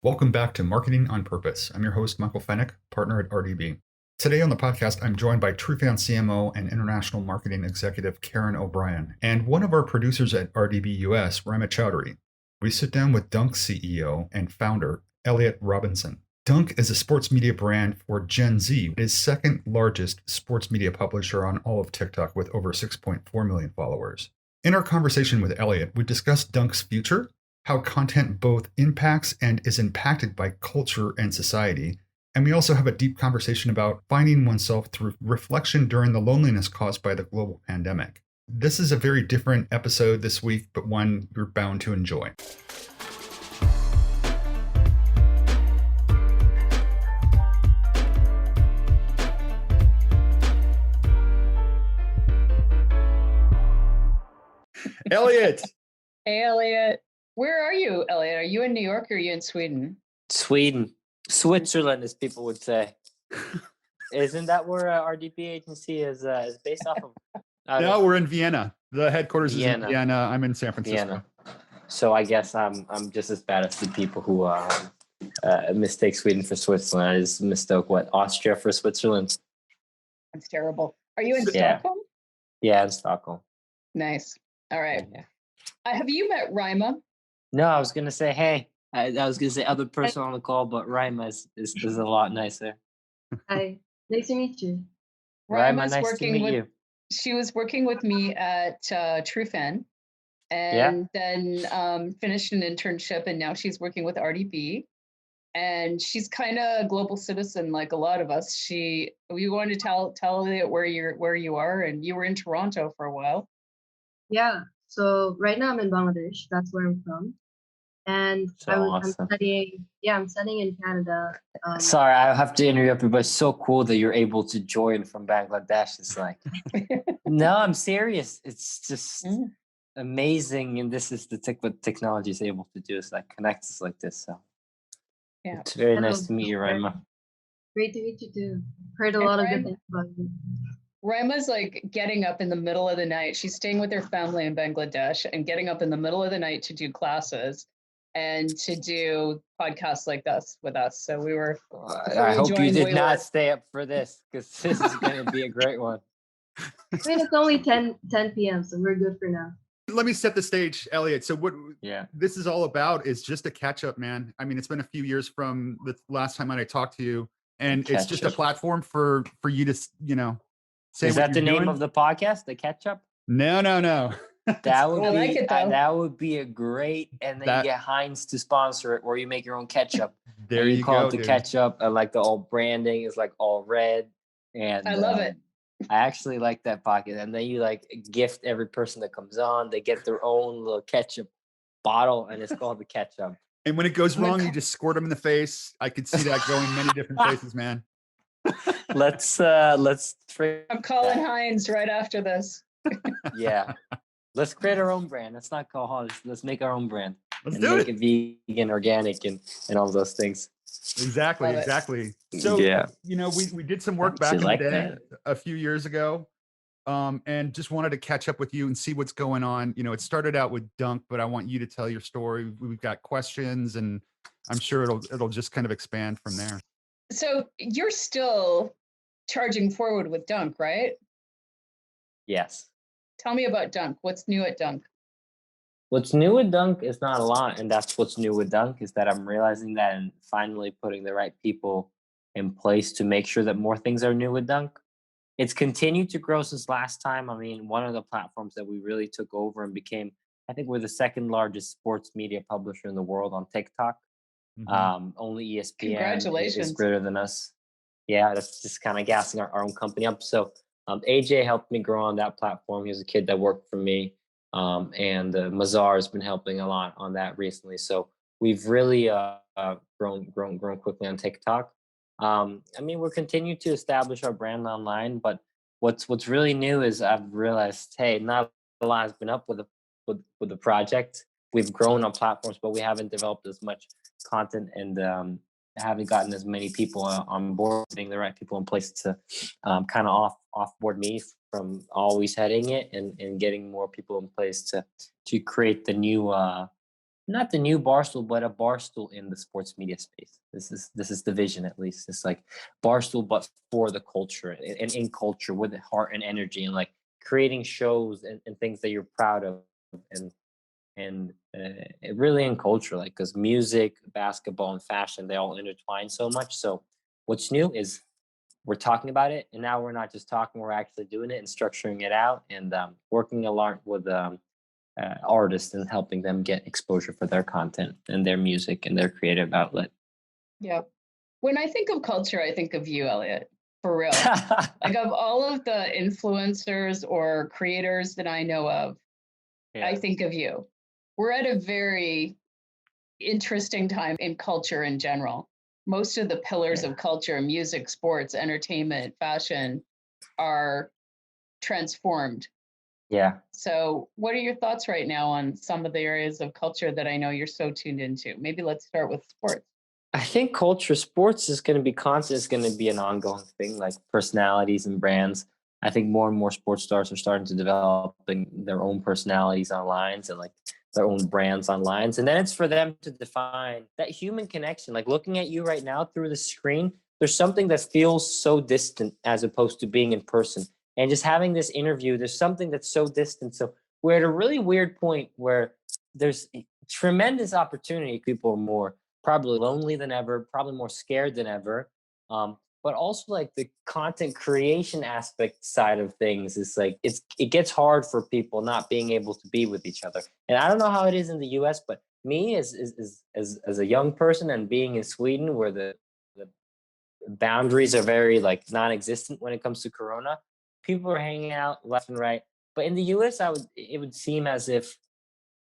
Welcome back to Marketing on Purpose. I'm your host, Michael Fennick, partner at RDB. Today on the podcast, I'm joined by TrueFan CMO and International Marketing Executive Karen O'Brien, and one of our producers at RDB US, Rima Chowdhury. We sit down with Dunk CEO and founder, Eliot Robinson. Dunk is a sports media brand for Gen Z. It is second largest sports media publisher on all of TikTok with over 6.4 million followers. In our conversation with Eliot, we discussed Dunk's future, how content both impacts and is impacted by culture and society. And we also have a deep conversation about finding oneself through reflection during the loneliness caused by the global pandemic. This is a very different episode this week, but one you're bound to enjoy. Eliot! Hey, Eliot. Where are you, Eliot? Are you in New York or are you in Sweden? Sweden. Switzerland, as people would say. Isn't that where RDB.agency is based off of? No, we're in Vienna. The headquarters is in Vienna. I'm in San Francisco. Vienna. So I guess I'm just as bad as the people who mistake Sweden for Switzerland. I just mistook Austria for Switzerland. That's terrible. Are you in Stockholm? Yeah, in Stockholm. Nice. All right. Yeah. Have you met Rima? No, I was gonna say hey. I was gonna say other person on the call, but Rima is a lot nicer. Hi, nice to meet you. Rima's nice working to meet with you. She was working with me at TrueFan, and then finished an internship, and now she's working with RDB. And she's kind of a global citizen, like a lot of us. We wanted to tell Eliot where you are, and you were in Toronto for a while. Yeah, so right now I'm in Bangladesh. That's where I'm from, and I'm studying. Yeah, I'm studying in Canada. Sorry, I have to interrupt you, but it's so cool that you're able to join from Bangladesh. It's like, no, I'm serious. It's just amazing, and this is what technology is able to do. Is like connect us like this. So yeah, it's very nice to meet you, Rima. Great to meet you too. Heard a lot of good things about you. Rima's like getting up in the middle of the night. She's staying with her family in Bangladesh and getting up in the middle of the night to do classes and to do podcasts like this with us. So we were. I hope you did not stay up for this because this is going to be a great one. I mean, it's only 10 p.m., so we're good for now. Let me set the stage, Eliot. So what this is all about is just a catch up, man. I mean, it's been a few years from the last time I talked to you, and it's just a platform for you to, say is that the name of the podcast, The Catch Up? No. That would that would be a great, and then you get Heinz to sponsor it, or you make your own ketchup. There you call it the ketchup, and like the old branding is like all red, and I love it. I actually like that pocket, and then you like gift every person that comes on. They get their own little ketchup bottle, and it's called the ketchup. And when it goes wrong, you just squirt them in the face. I could see that going many different places, man. Let's I'm calling Heinz right after this. Yeah. Let's create our own brand. Let's not call Heinz. Let's make our own brand. Let's do it. Make it vegan, organic, and all those things. Exactly. So, we did some work back in the day a few years ago, and just wanted to catch up with you and see what's going on. It started out with Dunk, but I want you to tell your story. We've got questions, and I'm sure it'll just kind of expand from there. So you're still charging forward with Dunk, right? Yes. Tell me about Dunk. What's new at Dunk? What's new with Dunk is not a lot, and that's what's new with Dunk is that I'm realizing that and finally putting the right people in place to make sure that more things are new with Dunk. It's continued to grow since last time. I mean, one of the platforms that we really took over and became, I think we're the second largest sports media publisher in the world on TikTok. Mm-hmm. Only ESPN is greater than us. Yeah, that's just kind of gassing our own company up. So AJ helped me grow on that platform. He was a kid that worked for me. And Mazar has been helping a lot on that recently. So we've really grown quickly on TikTok. I mean, we're continuing to establish our brand online, but what's really new is I've realized, hey, not a lot has been up with the project. We've grown on platforms, but we haven't developed as much content and haven't gotten as many people on board, getting the right people in place to kind of offboard me from always heading it and getting more people in place to create the new not the new Barstool, but a Barstool in the sports media space. This is the vision, at least. It's like Barstool, but for the culture and in culture with heart and energy, and like creating shows and things that you're proud of, and it really in culture, like, because music, basketball, and fashion, they all intertwine so much. So what's new is we're talking about it, and now we're not just talking, we're actually doing it and structuring it out, and working a lot with artists and helping them get exposure for their content and their music and their creative outlet. Yeah. When I think of culture, I think of you, Eliot, for real. Like, of all of the influencers or creators that I know of, I think of you. We're at a very interesting time in culture in general. Most of the pillars of culture, music, sports, entertainment, fashion, are transformed. Yeah. So what are your thoughts right now on some of the areas of culture that I know you're so tuned into? Maybe let's start with sports. I think culture, sports is going to be constant. It's going to be an ongoing thing, like personalities and brands. I think more and more sports stars are starting to develop their own personalities online and like their own brands online. And then it's for them to define that human connection. Like looking at you right now through the screen, there's something that feels so distant as opposed to being in person. And just having this interview, there's something that's so distant. So we're at a really weird point where there's tremendous opportunity. People are more probably lonely than ever, probably more scared than ever. But also like the content creation aspect side of things is like it gets hard for people not being able to be with each other. And I don't know how it is in the US, but me as a young person and being in Sweden where the boundaries are very like non-existent when it comes to corona, people are hanging out left and right. But in the US, it would seem as if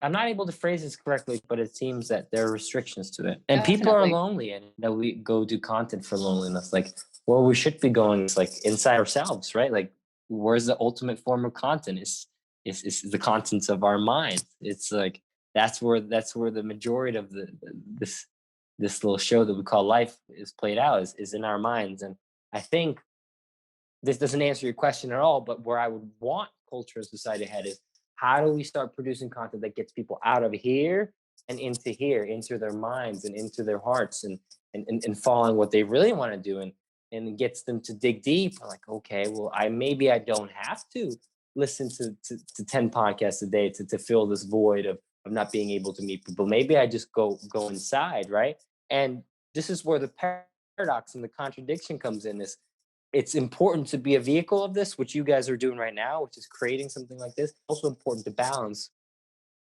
I'm not able to phrase this correctly, but it seems that there are restrictions to it. And people are Definitely. lonely and that we go do content for loneliness. Like, where we should be going is like inside ourselves, right? Like, where's the ultimate form of content? Is the contents of our mind. It's like that's where the majority of this little show that we call life is played out is in our minds. And I think this doesn't answer your question at all, but where I would want culture and society head is how do we start producing content that gets people out of here and here, into their minds and into their hearts and following what they really want to do and gets them to dig deep. Like, okay, well, I don't have to listen to 10 podcasts a day to fill this void of not being able to meet people. Maybe I just go inside, right? And this is where the paradox and the contradiction comes in is it's important to be a vehicle of this, which you guys are doing right now, which is creating something like this. Also important to balance,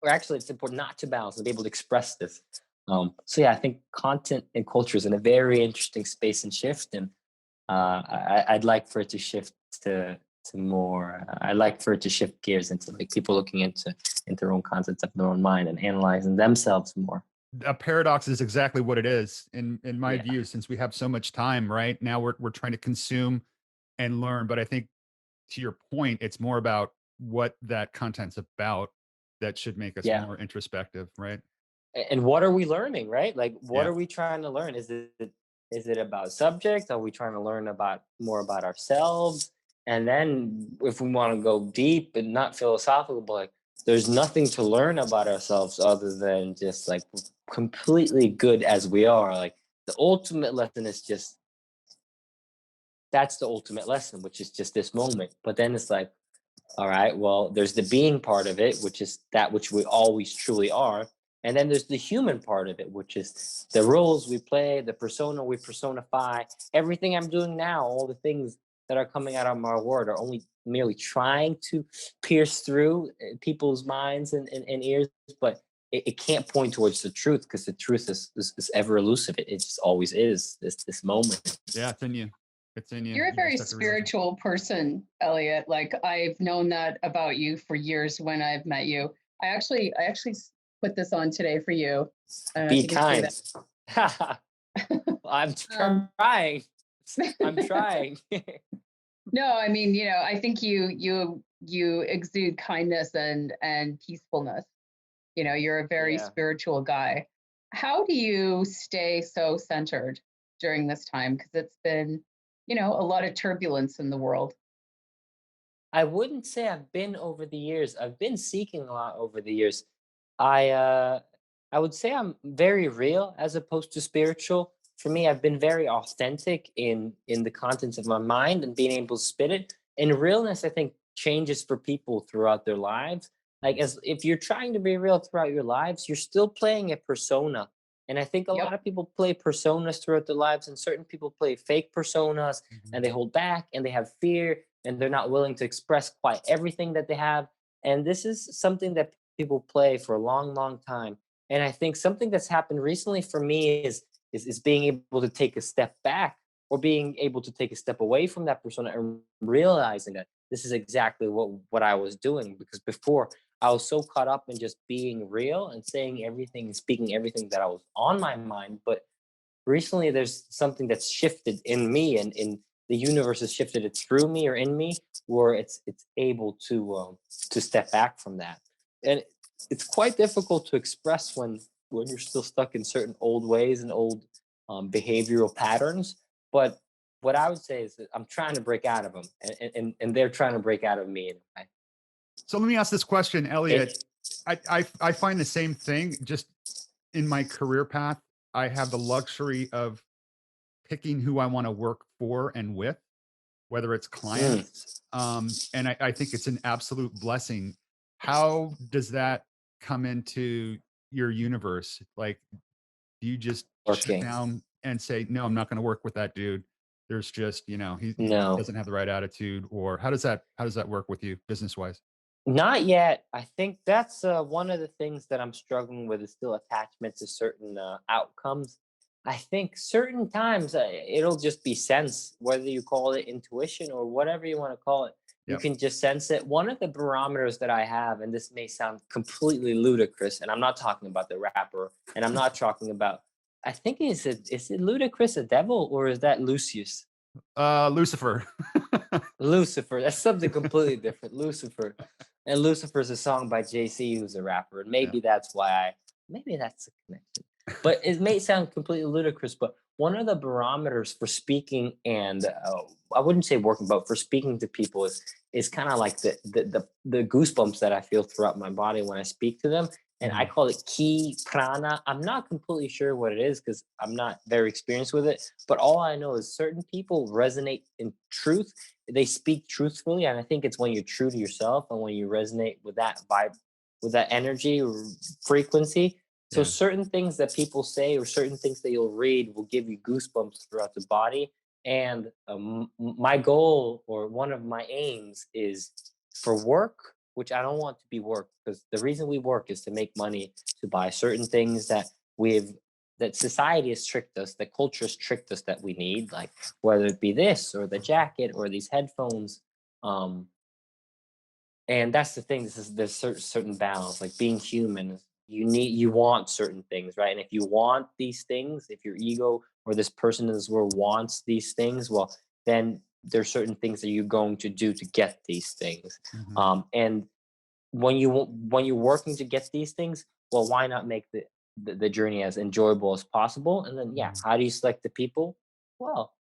or actually, it's important not to balance and be able to express this. So yeah, I think content and culture is in a very interesting space and shift, and I'd like for it to shift to more. I'd like for it to shift gears into like people looking into their own concepts of their own mind and analyzing themselves more. A paradox is exactly what it is in my view, since we have so much time right now, we're trying to consume and learn. But I think to your point, it's more about what that content's about that should make us more introspective, right? And what are we learning, right? Like, what Yeah. are we trying to learn? Is it about subject? Are we trying to learn about more about ourselves? And then if we want to go deep and not philosophical, but like there's nothing to learn about ourselves other than just like completely good as we are. Like the ultimate lesson is just that's the ultimate lesson, which is just this moment. But then it's like, all right, well, there's the being part of it, which is that which we always truly are. And then there's the human part of it, which is the roles we play, the persona we personify, everything I'm doing now, all the things that are coming out of my word are only merely trying to pierce through people's minds and ears, but it can't point towards the truth because the truth is ever elusive. It just always is this moment. Yeah, it's in you. It's in you. You're a You very just have to realize it. spiritual person, Eliot. Like, I've known that about you for years when I've met you. I actually put this on today for you. I don't know if Be you can kind. see that. I'm trying. I'm trying. No, I mean, I think you exude kindness and peacefulness. You're a very Yeah. spiritual guy. How do you stay so centered during this time? Because it's been, a lot of turbulence in the world. I wouldn't say I've been over the years. I've been seeking a lot over the years. I I would say I'm very real as opposed to spiritual. For me, I've been very authentic in the contents of my mind and being able to spit it. And realness, I think, changes for people throughout their lives. Like, as if you're trying to be real throughout your lives, you're still playing a persona. And I think a Yep. lot of people play personas throughout their lives, and certain people play fake personas, and they hold back and they have fear and they're not willing to express quite everything that they have. And this is something that people play for a long, long time. And I think something that's happened recently for me is being able to take a step back, or being able to take a step away from that persona and realizing that this is exactly what I was doing. Because before, I was so caught up in just being real and saying everything and speaking everything that I was on my mind. But recently there's something that's shifted in me, and in the universe has shifted it through me or in me, where it's able to step back from that. And it's quite difficult to express when you're still stuck in certain old ways and old behavioral patterns. But what I would say is that I'm trying to break out of them, and they're trying to break out of me in a way. So let me ask this question, Eliot. It, I find the same thing just in my career path. I have the luxury of picking who I want to work for and with, whether it's mm, clients. And I think it's an absolute blessing. How does that come into your universe? Like, do you just shut working. down and say, no, I'm not going to work with that dude? There's just, he No. doesn't have the right attitude, or how does that work with you business wise? Not yet. I think that's one of the things that I'm struggling with, is still attachment to certain outcomes. I think certain times it'll just be sense, whether you call it intuition or whatever you want to call it. You Yep. can just sense it. One of the barometers that I have, and this may sound completely ludicrous, and I'm not talking about the rapper, and I'm not talking about. I think is it Ludacris a devil, or is that Lucius? Lucifer. Lucifer, that's something completely different. Lucifer. And Lucifer's a song by JC, who's a rapper. And Yeah. maybe that's maybe that's a connection. But it may sound completely ludicrous, but one of the barometers for speaking and I wouldn't say working, but for speaking to people is kind of like the goosebumps that I feel throughout my body when I speak to them. And I call it ki prana. I'm not completely sure what it is because I'm not very experienced with it. But all I know is certain people resonate in truth. They speak truthfully, and I think it's when you're true to yourself and when you resonate with that vibe, with that energy or frequency. So Yeah. certain things that people say or certain things that you'll read will give you goosebumps throughout the body. And my goal, or one of my aims, is for work, which I don't want to be work, because the reason we work is to make money, to buy certain things that society has tricked us, that culture has tricked us that we need, like whether it be this or the jacket or these headphones. Um, and that's the thing. There's certain balance, like being human. You want certain things, right? And if you want these things, if your ego or this person in this world wants these things, well, then there's certain things that you're going to do to get these things. Mhm. And when you're working to get these things, well, why not make the journey as enjoyable as possible? And then, yeah, Mhm. how do you select the people? Well,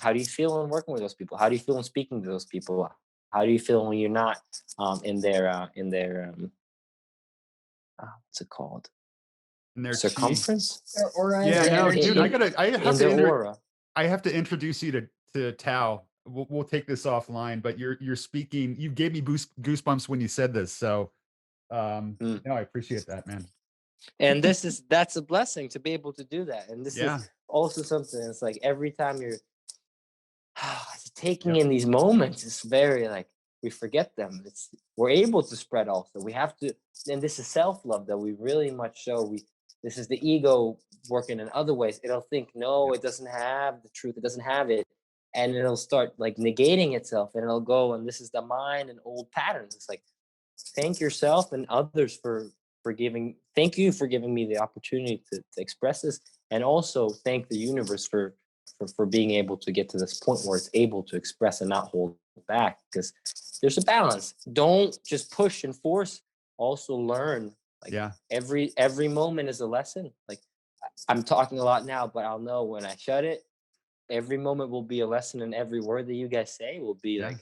how do you feel when working with those people? How do you feel when speaking to those people? How do you feel when you're not what's it called, And their chi. circumference, Or Yeah, their no, dude, energy. in their aura? I have to introduce you to Tao. We'll take this offline, but you're speaking. You gave me goosebumps when you said this. So, Mm. no, I appreciate that, man. And that's a blessing to be able to do that. And this is Yeah. also something. It's like every time you're taking Yep. in these moments, it's very like we forget them. We're able to spread also. We have to, and this is self-love that we really much show. This is the ego working in other ways. It'll think, no, Yep. it doesn't have the truth, it doesn't have it. And it'll start like negating itself, and it'll go, and this is the mind and old patterns. It's like, thank yourself and others for giving, thank you for giving me the opportunity to express this, and also thank the universe for being able to get to this point where it's able to express and not hold back, because there's a balance. Don't just push and force, also learn. Like Yeah. every moment is a lesson. Like I'm talking a lot now, but I'll know when I shut it. Every moment will be a lesson, and every word that you guys say will be Yeah. like,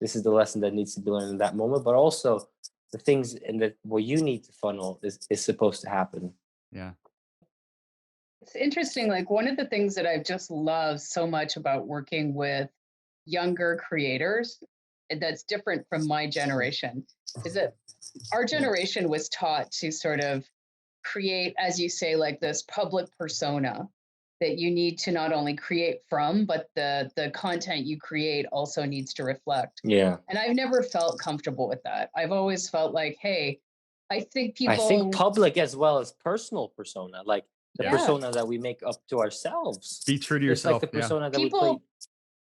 this is the lesson that needs to be learned in that moment. But also the things and that what you need to funnel is supposed to happen. Yeah. It's interesting. Like one of the things that I've just loved so much about working with younger creators that's different from my generation is that our generation was taught to sort of create, as you say, like this public persona that you need to not only create from, but the content you create also needs to reflect. Yeah. And I've never felt comfortable with that. I've always felt like, hey, I think I think people, public as well as personal persona, like the Yeah. persona that we make up to ourselves. Be true to It's like yourself. the persona that we play. people,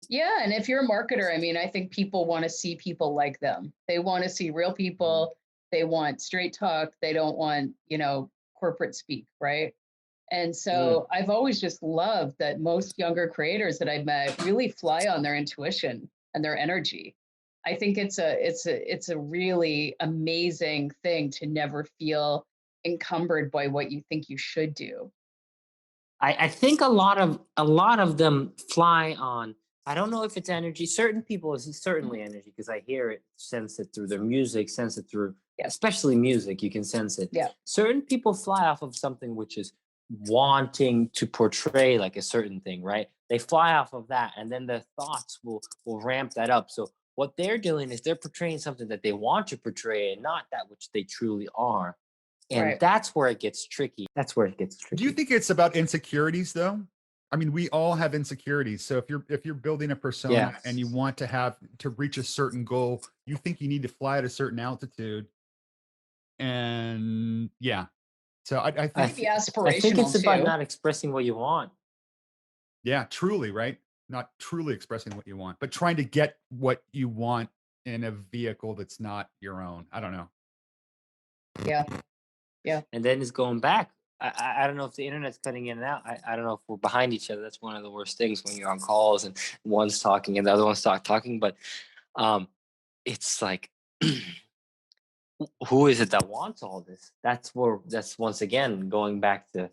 yeah. And if you're a marketer, I mean, I think people want to see people like them. They want to see real people. They want straight talk. They don't want, corporate speak, right? And so I've always just loved that most younger creators that I've met really fly on their intuition and their energy. I think it's a really amazing thing to never feel encumbered by what you think you should do. I think a lot of them fly on. I don't know if it's energy. Certain people is certainly energy because I hear it, sense it through their music, sense it through, especially music. You can sense it. Yeah. Certain people fly off of something which is wanting to portray like a certain thing, right? They fly off of that, and then their thoughts will ramp that up. So what they're doing is they're portraying something that they want to portray and not that which they truly are. And that's where it gets tricky. That's where it gets tricky. Do you think it's about insecurities though? I mean, we all have insecurities. So if you're building a persona and you want to reach a certain goal, you think you need to fly at a certain altitude. And yeah. So I think Maybe aspirational I think it's about too. not expressing what you want. Yeah, truly, right? Not truly expressing what you want, but trying to get what you want in a vehicle that's not your own. I don't know. Yeah. Yeah. And then it's going back. I don't know if the internet's cutting in and out. I don't know if we're behind each other. That's one of the worst things when you're on calls and one's talking and the other one's talking. But it's like, who is it that wants all this? That's once again going back to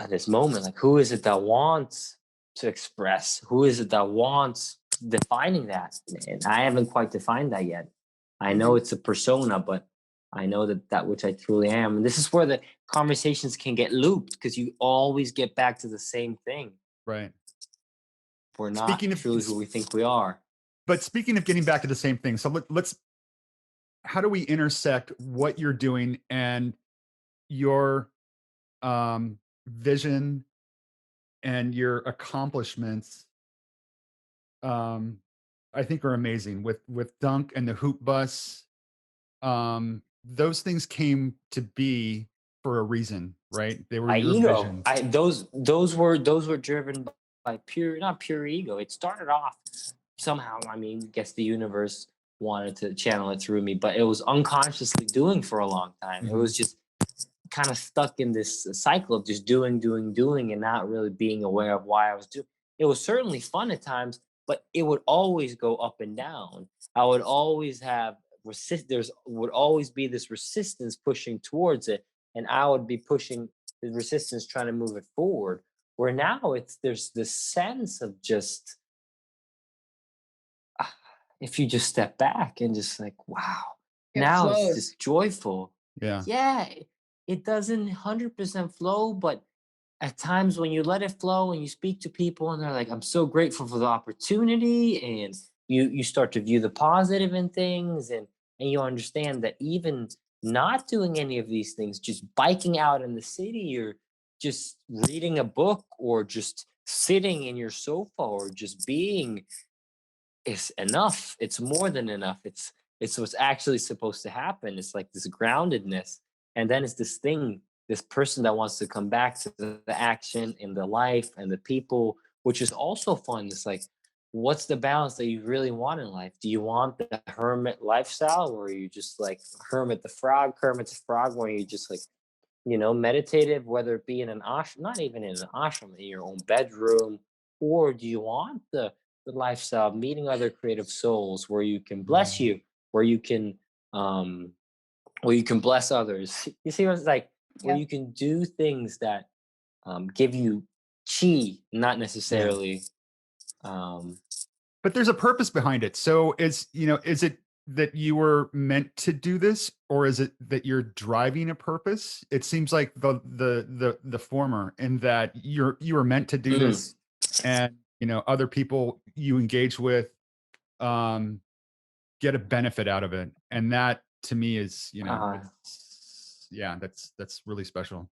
this moment. Like, who is it that wants to express? Who is it that wants defining that? And I haven't quite defined that yet. I know it's a persona, but I know that which I truly am. And this is where the conversations can get looped because you always get back to the same thing. Right. We're not truly who we think we are. But speaking of getting back to the same thing, so let's how do we intersect what you're doing and your vision and your accomplishments? I think are amazing with Dunk and the Hoop Bus. Those things came to be for a reason, right? They were your ego. visions. Those were driven by not pure ego. It started off somehow. I mean, I guess the universe wanted to channel it through me, but it was unconsciously doing for a long time. It was just kind of stuck in this cycle of just doing, and not really being aware of why I was doing. It was certainly fun at times, but it would always go up and down. I would always have there would always be this resistance pushing towards it, and I would be pushing the resistance trying to move it forward. Where now there's this sense of just if you just step back and just like, wow, now it's just joyful. Yeah, it doesn't 100% flow, but at times when you let it flow and you speak to people and they're like, I'm so grateful for the opportunity, and you start to view the positive in things, and you understand that even not doing any of these things, just biking out in the city or just reading a book or just sitting in your sofa or just being is enough. It's more than enough. It's what's actually supposed to happen. It's like this groundedness. And then it's this thing, this person that wants to come back to the action and the life and the people, which is also fun. It's like, what's the balance that you really want in life? Do you want the hermit lifestyle, or are you just like Kermit the Frog, where you just like, meditative, whether it be in an ashram, not even in an ashram, in your own bedroom, or do you want the lifestyle of meeting other creative souls where you can bless you, where you can bless others? You see what it's like? Where you can do things that give you chi, not necessarily but there's a purpose behind it. So is it that you were meant to do this, or is it that you're driving a purpose? It seems like the former, in that you were meant to do this, and other people you engage with get a benefit out of it, and that to me is that's really special.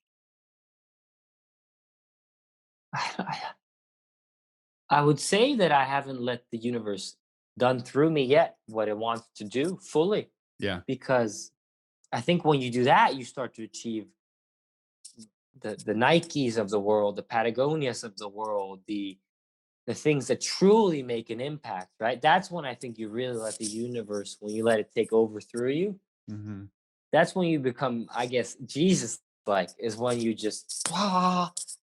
I would say that I haven't let the universe done through me yet what it wants to do fully. Yeah. Because I think when you do that, you start to achieve the Nikes of the world, the Patagonias of the world, the things that truly make an impact, right? That's when I think you really let the universe, when you let it take over through you, that's when you become, I guess, Jesus like, is when you just,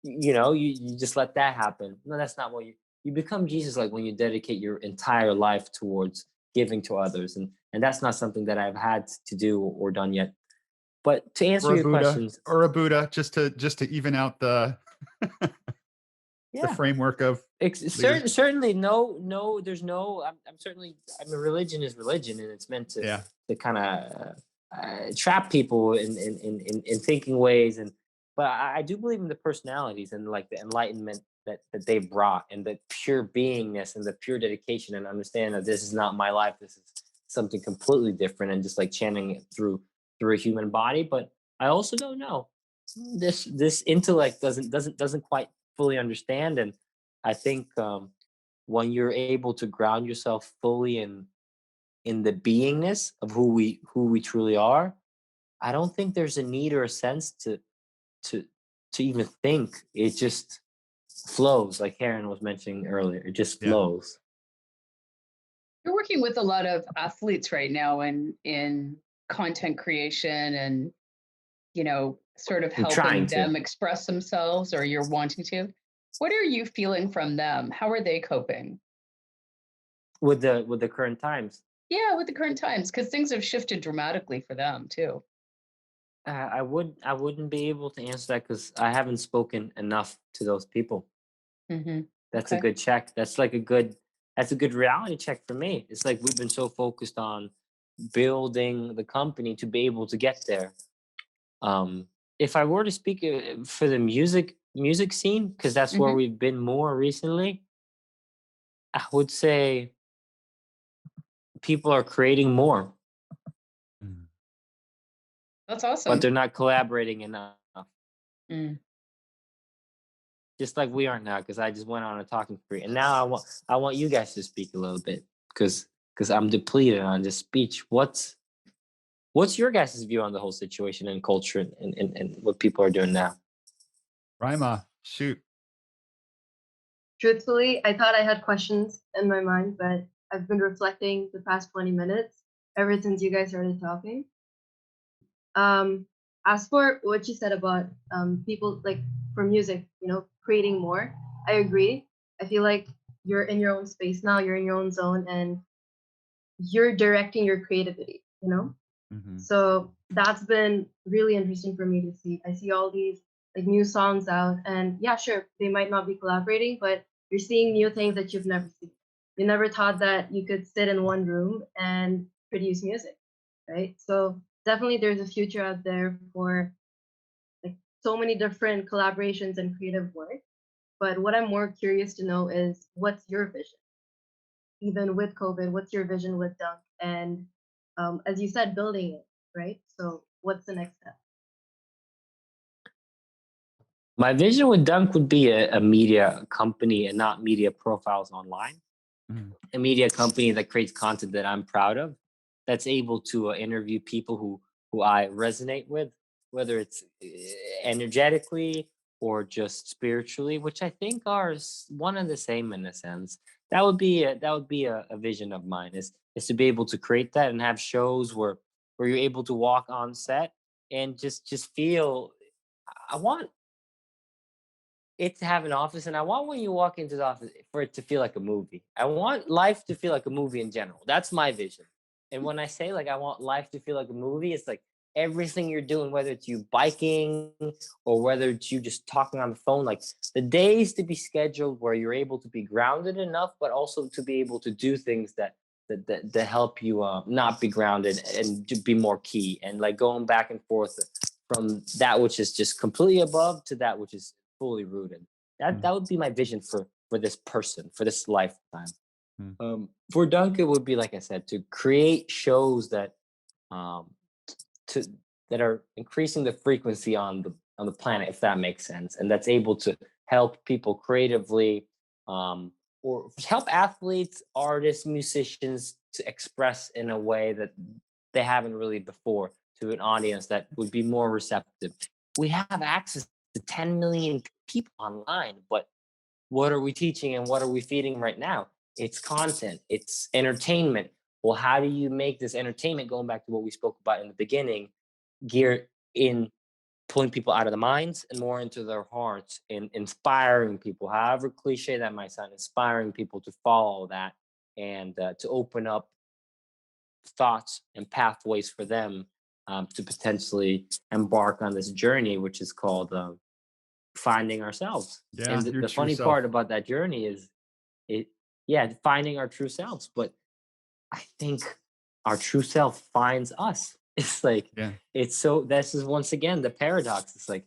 you just let that happen. No, that's not what you become Jesus like when you dedicate your entire life towards giving to others. And that's not something that I've had to do or done yet. But to answer your questions, or a Buddha, just to even out the the framework of certainly no there's no I'm certainly, I mean, religion is religion, and it's meant to kind of trap people in thinking ways, but I do believe in the personalities and like the enlightenment that they brought, and the pure beingness and the pure dedication, and understand that this is not my life, this is something completely different, and just like channeling it through a human body. But I also don't know, this intellect doesn't quite fully understand. And I think when you're able to ground yourself fully in the beingness of who we truly are, I don't think there's a need or a sense to even think. It just flows, like Karen was mentioning earlier. It just flows. You're working with a lot of athletes right now in content creation, and sort of helping them express themselves, or you're wanting to. What are you feeling from them? How are they coping with the current times? Yeah, with the current times, because things have shifted dramatically for them too. I wouldn't be able to answer that because I haven't spoken enough to those people. That's a good check. That's a good reality check for me. It's like we've been so focused on building the company to be able to get there. If I were to speak for the music scene, because that's where we've been more recently, I would say people are creating more. That's awesome. But they're not collaborating enough. Just like we aren't now, because I just went on a talking spree, and now I want you guys to speak a little bit, because I'm depleted on this speech. What's your guys' view on the whole situation and culture and what people are doing now? Rima, shoot. Truthfully, I thought I had questions in my mind, but I've been reflecting the past 20 minutes ever since you guys started talking. As for what you said about people, like for music, creating more, I agree. I feel like you're in your own space now, you're in your own zone, and you're directing your creativity, So that's been really interesting for me to see. I see all these like new songs out, and yeah, sure, they might not be collaborating, but you're seeing new things that you've never seen. You never thought that you could sit in one room and produce music, right? So definitely there's a future out there for like so many different collaborations and creative work. But what I'm more curious to know is, what's your vision? Even with COVID, what's your vision with Dunk? And as you said, building it, right? So what's the next step? My vision with Dunk would be a media company, and not media profiles online. A media company that creates content that I'm proud of, that's able to interview people who I resonate with, whether it's energetically or just spiritually, which I think are one and the same in a sense. That would be a vision of mine, is to be able to create that and have shows where you're able to walk on set and just feel. I want it to have an office, and I want when you walk into the office for it to feel like a movie. I want life to feel like a movie in general. That's my vision. And when I say like I want life to feel like a movie, it's like everything you're doing, whether it's you biking or whether it's you just talking on the phone, like the days to be scheduled where you're able to be grounded enough, but also to be able to do things that that help you not be grounded and to be more key, and like going back and forth from that which is just completely above to that which is fully rooted. That would be my vision for this person, for this lifetime. For Dunk, it would be, like I said, to create shows that to that are increasing the frequency on the planet, if that makes sense, and that's able to help people creatively, or help athletes, artists, musicians to express in a way that they haven't really before, to an audience that would be more receptive. We have access to 10 million people online, but what are we teaching and what are we feeding right now? It's content, it's entertainment. Well, how do you make this entertainment, going back to what we spoke about in the beginning, geared in pulling people out of the minds and more into their hearts, and inspiring people, however cliche that might sound, inspiring people to follow that, and to open up thoughts and pathways for them to potentially embark on this journey, which is called finding ourselves. Yeah, And your the true funny self. part about that journey is finding our true selves. But I think our true self finds us. It's like, Yeah. it's so, this is once again the paradox. It's like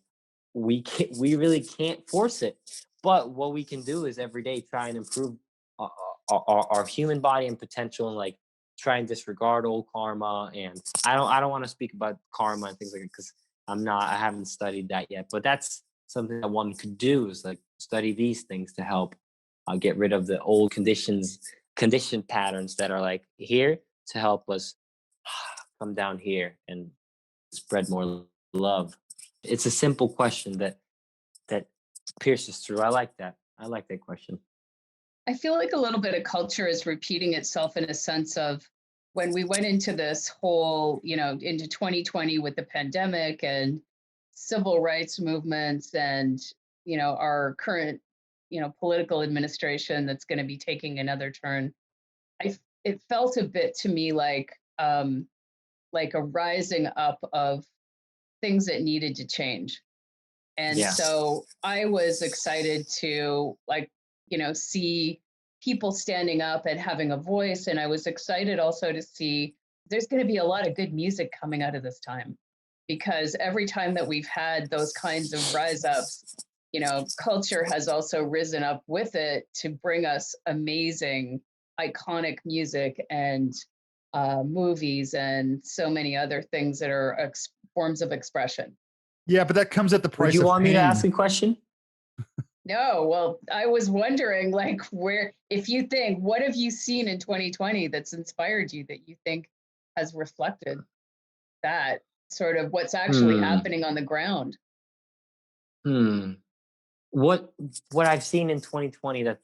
we really can't force it, but what we can do is every day try and improve our human body and potential, and like try and disregard old karma. And I don't want to speak about karma and things like that, because I haven't studied that yet, but that's something that one could do, is like study these things to help get rid of the old condition patterns that are like here to help us come down here and spread more love. It's a simple question that pierces through. I like that. I like that question. I feel like a little bit of culture is repeating itself, in a sense of, when we went into this whole, into 2020 with the pandemic and civil rights movements, and, our current, political administration that's going to be taking another turn. It felt a bit to me like a rising up of things that needed to change. And so I was excited to see people standing up and having a voice. And I was excited also to see there's going to be a lot of good music coming out of this time, because every time that we've had those kinds of rise ups, culture has also risen up with it to bring us amazing, iconic music and movies and so many other things that are forms of expression. Yeah, but that comes at the price of Would you want me to pain. ask a question? No, well, I was wondering, if you think, what have you seen in 2020 that's inspired you, that you think has reflected that sort of what's actually happening on the ground? What I've seen in 2020 that's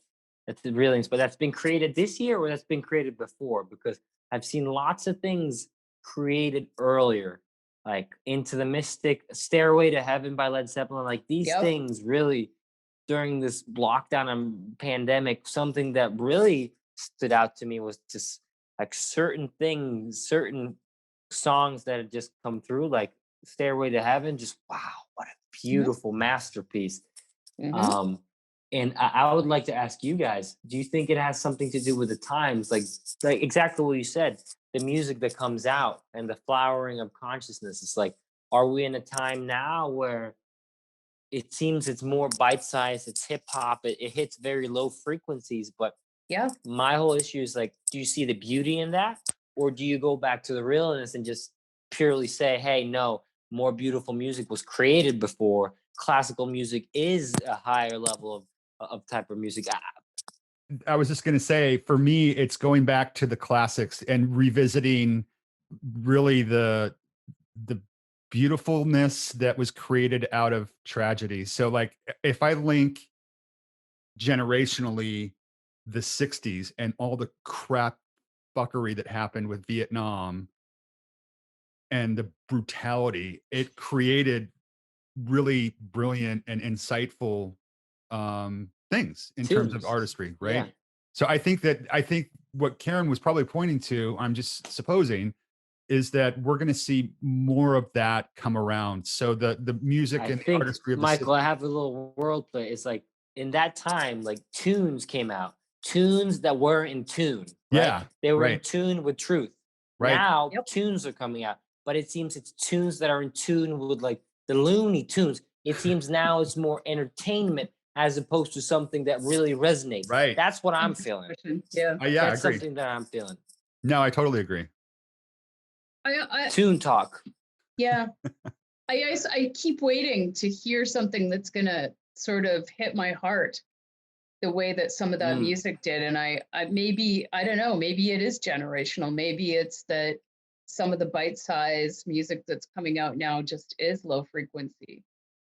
really, but that's been created this year or that's been created before, because I've seen lots of things created earlier, like Into the Mystic, Stairway to Heaven by Led Zeppelin. Like these things really, during this lockdown and pandemic, something that really stood out to me was just like certain things, certain songs that had just come through, like Stairway to Heaven. Just wow, what a beautiful masterpiece. And I would like to ask you guys, do you think it has something to do with the times? Like exactly what you said, the music that comes out and the flowering of consciousness. It's like, are we in a time now where it seems it's more bite-sized, it's hip-hop, it hits very low frequencies, but my whole issue is like, do you see the beauty in that? Or do you go back to the realness and just purely say, hey, no, more beautiful music was created before. Classical music is a higher level of type of music. I was just going to say, for me, it's going back to the classics and revisiting really the beautifulness that was created out of tragedy. So like, if I link generationally the 60s and all the crap fuckery that happened with Vietnam and the brutality, it created really brilliant and insightful things in terms of artistry, right? Yeah. So I think what Karen was probably pointing to, I'm just supposing, is that we're going to see more of that come around. So the music and the artistry of Michael, I have a little world play. It's like in that time, like tunes came out. tunes that were in tune, right? Yeah, They were in right. tune with truth. Right. Now Yep. tunes are coming out, but it seems it's tunes that are in tune with like the Looney Tunes. It seems now it's more entertainment as opposed to something that really resonates. Right. That's what I'm feeling. Yeah. Yeah, That's agreed. something that I'm feeling. No, I totally agree. Tune talk. Yeah. I keep waiting to hear something that's gonna sort of hit my heart the way that some of that music did. And I maybe, I don't know, maybe it is generational. Maybe it's that some of the bite-sized music that's coming out now just is low frequency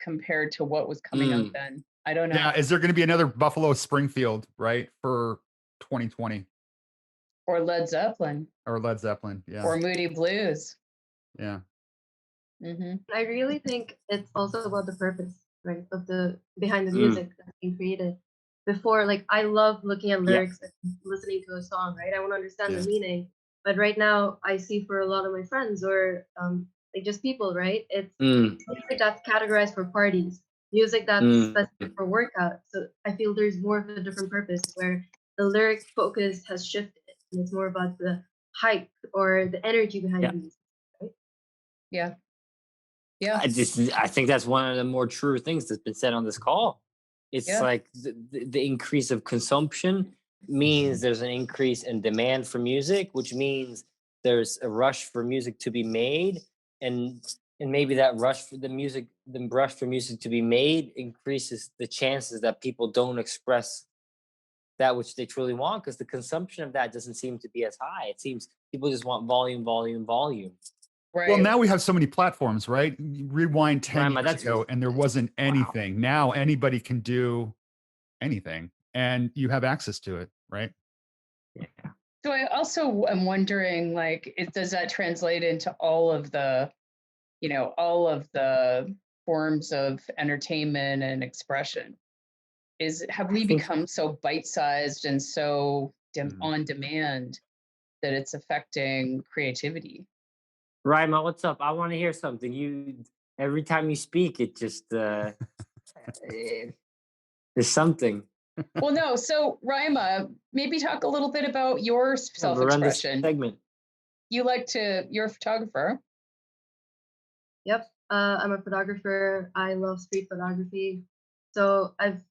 compared to what was coming out then. I don't know. Yeah, is there going to be another Buffalo Springfield, right, for 2020? Or Led Zeppelin. Or Led Zeppelin, yeah. Or Moody Blues. Yeah. I really think it's also about the purpose, right, of the behind the music that's being created. Before, like, I love looking at lyrics and listening to a song, right? I want to understand the meaning. But right now, I see for a lot of my friends or like just people, right? It's music that's categorized for parties, music that's specific for workout. So I feel there's more of a different purpose where the lyric focus has shifted, and it's more about the hype or the energy behind the music, right? Yeah. Yeah. I think that's one of the more true things that's been said on this call. It's like the increase of consumption means there's an increase in demand for music, which means there's a rush for music to be made, and maybe that rush for the rush for music to be made increases the chances that people don't express that which they truly want, because the consumption of that doesn't seem to be as high. It seems people just want volume, volume, volume. Right. Well, now we have so many platforms, right? You rewind 10 Right, years ago and there wasn't anything. Now anybody can do anything and you have access to it, right? Yeah. So I also am wondering, like, does that translate into all of the, all of the forms of entertainment and expression? Have we become so bite-sized and so on demand that it's affecting creativity? Raima, what's up? I want to hear something. Every time you speak, it just there's something. Well, no. So Raima, maybe talk a little bit about your self-expression. Segment. You're a photographer. Yep. I'm a photographer. I love street photography. So I've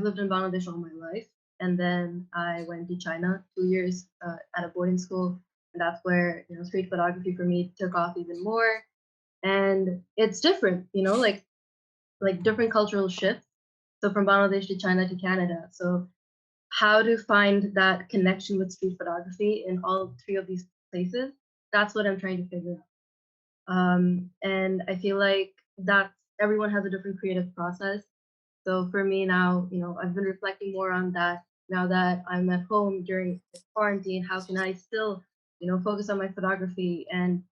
lived in Bangladesh all my life, and then I went to China 2 years at a boarding school, and that's where street photography for me took off even more. And it's different, like different cultural shifts. So from Bangladesh to China to Canada. So how to find that connection with street photography in all three of these places, that's what I'm trying to figure out. And I feel like everyone has a different creative process. So for me now, I've been reflecting more on that now that I'm at home during quarantine. How can I still, focus on my photography and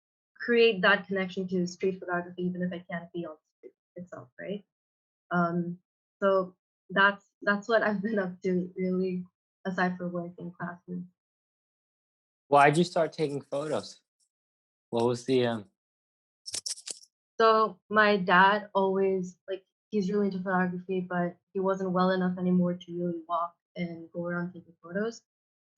create that connection to street photography, even if I can't be on the street itself, right? So that's what I've been up to, really, aside from work and classes. Why'd you start taking photos? What was the So my dad always, like, he's really into photography, but he wasn't well enough anymore to really walk and go around taking photos.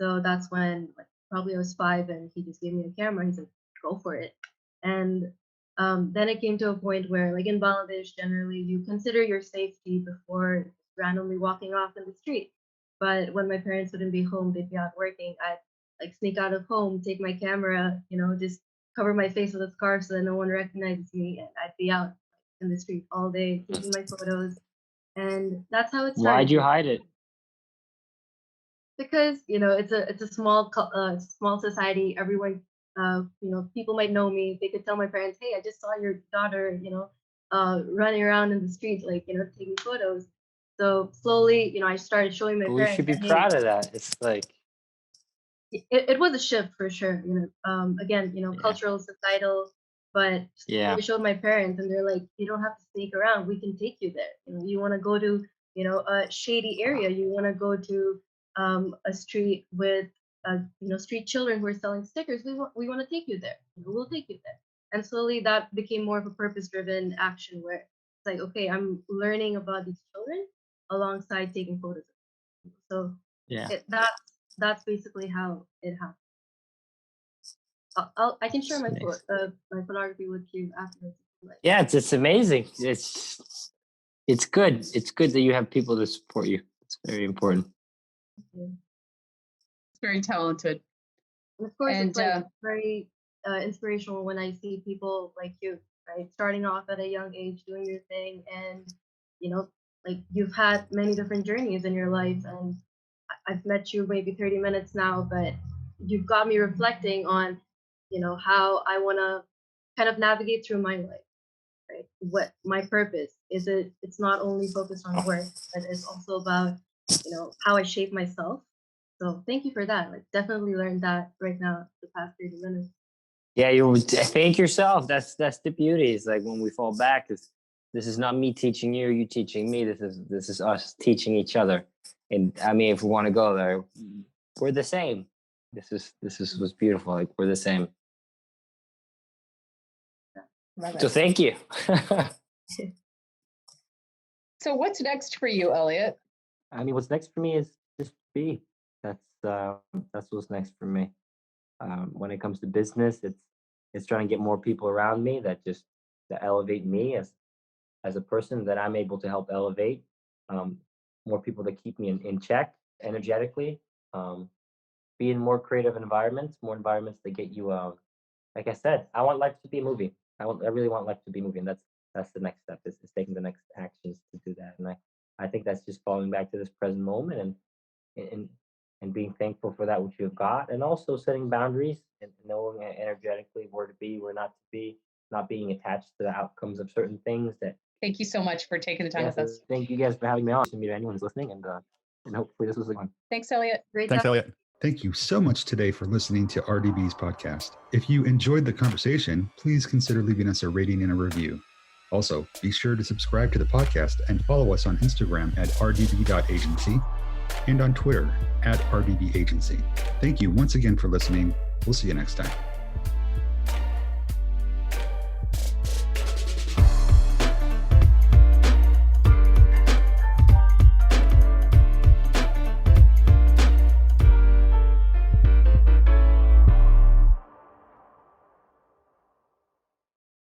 So that's when, like, probably I was 5, and he just gave me a camera. He said, "Go for it." And then it came to a point where, like, in Bangladesh, generally you consider your safety before randomly walking off in the street. But when my parents wouldn't be home, they'd be out working. I'd like sneak out of home, take my camera, just cover my face with a scarf so that no one recognizes me, and I'd be out in the street all day taking my photos. And that's how it started. Why'd you hide it? Because it's a small society. Everyone, people might know me. They could tell my parents, "Hey, I just saw your daughter, running around in the street, like, taking photos." So slowly, I started showing my We parents. should be "Hey," proud of that. It's like it was a shift for sure. Again, cultural, societal, but I showed my parents, and they're like, "You don't have to sneak around. We can take you there. You want to go to, a shady area. You want to go to a street with, street children who are selling stickers. We want to take you there. We'll take you there." And slowly that became more of a purpose-driven action where it's like, okay, I'm learning about these children alongside taking photos of them. So Yeah. That's basically how it happened. I can share my my photography with you afterwards. Yeah, it's amazing. It's good. It's good that you have people to support you. It's very important. It's very talented. And of course, it's like very inspirational when I see people like you, right, starting off at a young age, doing your thing, and like you've had many different journeys in your life, and I've met you maybe 30 minutes now, but you've got me reflecting on, how I want to kind of navigate through my life, right? What my purpose is. It's not only focused on work, but it's also about, how I shape myself. So thank you for that. Like, definitely learned that right now the past 30 minutes. Yeah, you thank yourself. That's the beauty. It's like when we fall back, this is not me teaching you, you teaching me. This is us teaching each other. And I mean, if we want to go there, we're the same. This is what's beautiful. Like, we're the same. So thank you. So what's next for you, Eliot? I mean, what's next for me is just be. That's what's next for me. When it comes to business, it's trying to get more people around me that elevate me as a person, that I'm able to help elevate. More people that keep me in check energetically. Be in more creative environments, more environments that get you. Like I said, I want life to be a movie. I really want life to be a movie, and that's the next step. Is taking the next actions to do that. And I think that's just falling back to this present moment and being thankful for that which you've got, and also setting boundaries and knowing energetically where to be, where not to be, not being attached to the outcomes of certain things. Thank you so much for taking the time with us. Thank you guys for having me on. To meet anyone who's listening, and hopefully this was a good one. Thanks, Eliot. Thanks, Eliot. Thank you so much today for listening to RDB's podcast. If you enjoyed the conversation, please consider leaving us a rating and a review. Also, be sure to subscribe to the podcast and follow us on Instagram at RDB.agency and on Twitter at RDB.agency. Thank you once again for listening. We'll see you next time.